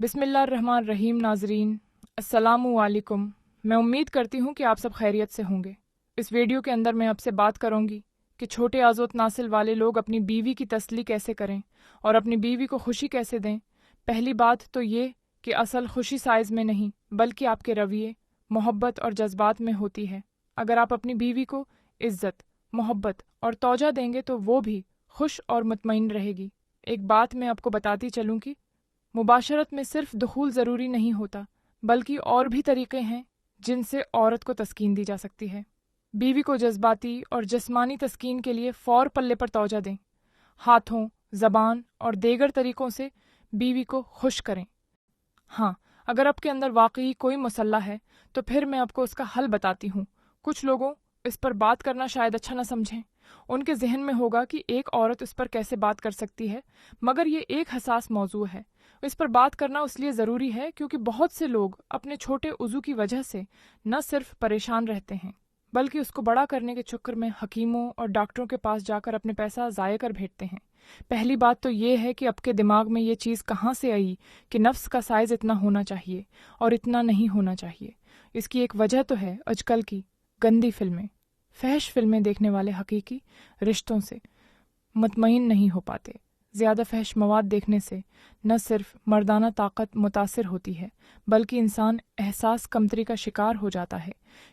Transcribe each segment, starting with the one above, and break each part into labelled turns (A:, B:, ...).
A: بسم اللہ الرحمن الرحیم۔ ناظرین السلام علیکم۔ میں امید کرتی ہوں کہ آپ سب خیریت سے ہوں گے۔ اس ویڈیو کے اندر میں آپ سے بات کروں گی کہ چھوٹے آز و تناسل والے لوگ اپنی بیوی کی تسلی کیسے کریں اور اپنی بیوی کو خوشی کیسے دیں۔ پہلی بات تو یہ کہ اصل خوشی سائز میں نہیں بلکہ آپ کے رویے، محبت اور جذبات میں ہوتی ہے۔ اگر آپ اپنی بیوی کو عزت، محبت اور توجہ دیں گے تو وہ بھی خوش اور مطمئن رہے گی۔ ایک بات میں آپ کو بتاتی چلوں کہ مباشرت میں صرف دخول ضروری نہیں ہوتا بلکہ اور بھی طریقے ہیں جن سے عورت کو تسکین دی جا سکتی ہے۔ بیوی کو جذباتی اور جسمانی تسکین کے لیے فور پلے پر توجہ دیں۔ ہاتھوں، زبان اور دیگر طریقوں سے بیوی کو خوش کریں۔ ہاں، اگر آپ کے اندر واقعی کوئی مسئلہ ہے تو پھر میں آپ کو اس کا حل بتاتی ہوں۔ کچھ لوگوں اس پر بات کرنا شاید اچھا نہ سمجھیں۔ ان کے ذہن میں ہوگا کہ ایک عورت اس پر کیسے بات کر سکتی ہے، مگر یہ ایک حساس موضوع ہے۔ اس پر بات کرنا اس لیے ضروری ہے کیونکہ بہت سے لوگ اپنے چھوٹے عضو کی وجہ سے نہ صرف پریشان رہتے ہیں بلکہ اس کو بڑا کرنے کے چکر میں حکیموں اور ڈاکٹروں کے پاس جا کر اپنے پیسہ ضائع کر بھیجتے ہیں۔ پہلی بات تو یہ ہے کہ آپ کے دماغ میں یہ چیز کہاں سے آئی کہ نفس کا سائز اتنا ہونا چاہیے اور اتنا نہیں ہونا چاہیے۔ اس کی ایک وجہ تو ہے آج کل کی گندی فلمیں۔ فحش فلمیں دیکھنے والے حقیقی رشتوں سے مطمئن نہیں ہو پاتے۔ زیادہ فحش مواد دیکھنے سے نہ صرف مردانہ طاقت متاثر ہوتی ہے بلکہ انسان احساس کمتری کا شکار ہو جاتا ہے،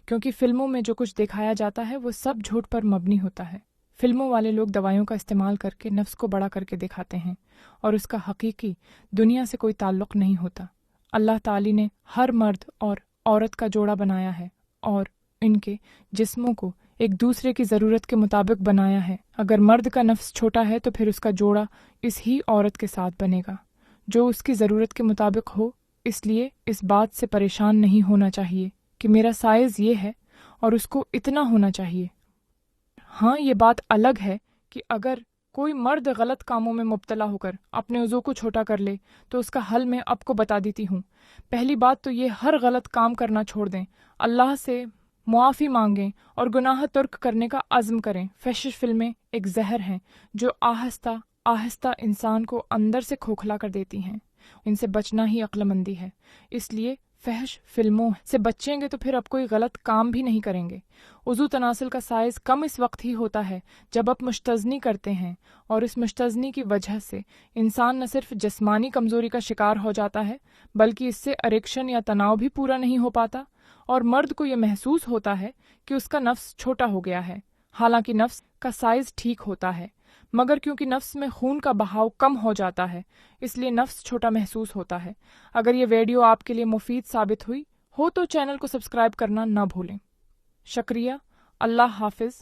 A: کیونکہ فلموں میں جو کچھ دکھایا جاتا ہے وہ سب جھوٹ پر مبنی ہوتا ہے۔ فلموں والے لوگ دوائیوں کا استعمال کر کے نفس کو بڑا کر کے دکھاتے ہیں اور اس کا حقیقی دنیا سے کوئی تعلق نہیں ہوتا۔ اللہ تعالی نے ہر مرد اور عورت کا جوڑا بنایا ہے اور ان کے جسموں کو ایک دوسرے کی ضرورت کے مطابق بنایا ہے۔ اگر مرد کا نفس چھوٹا ہے تو پھر اس کا جوڑا اس ہی عورت کے ساتھ بنے گا جو اس کی ضرورت کے مطابق ہو۔ اس لیے اس بات سے پریشان نہیں ہونا چاہیے کہ میرا سائز یہ ہے اور اس کو اتنا ہونا چاہیے۔ ہاں، یہ بات الگ ہے کہ اگر کوئی مرد غلط کاموں میں مبتلا ہو کر اپنے عضو کو چھوٹا کر لے تو اس کا حل میں آپ کو بتا دیتی ہوں۔ پہلی بات تو یہ ہر غلط کام کرنا چھوڑ دیں، اللہ سے معافی مانگیں اور گناہ ترک کرنے کا عزم کریں۔ فحش فلمیں ایک زہر ہیں جو آہستہ آہستہ انسان کو اندر سے کھوکھلا کر دیتی ہیں۔ ان سے بچنا ہی عقل مندی ہے۔ اس لیے فحش فلموں سے بچیں گے تو پھر آپ کوئی غلط کام بھی نہیں کریں گے۔ عضو تناسل کا سائز کم اس وقت ہی ہوتا ہے جب آپ مستضنی کرتے ہیں، اور اس مستضنی کی وجہ سے انسان نہ صرف جسمانی کمزوری کا شکار ہو جاتا ہے بلکہ اس سے اریکشن یا تناؤ بھی پورا نہیں ہو پاتا، اور مرد کو یہ محسوس ہوتا ہے کہ اس کا نفس چھوٹا ہو گیا ہے، حالانکہ نفس کا سائز ٹھیک ہوتا ہے، مگر کیونکہ نفس میں خون کا بہاؤ کم ہو جاتا ہے اس لیے نفس چھوٹا محسوس ہوتا ہے۔ اگر یہ ویڈیو آپ کے لیے مفید ثابت ہوئی ہو تو چینل کو سبسکرائب کرنا نہ بھولیں۔ شکریہ۔ اللہ حافظ۔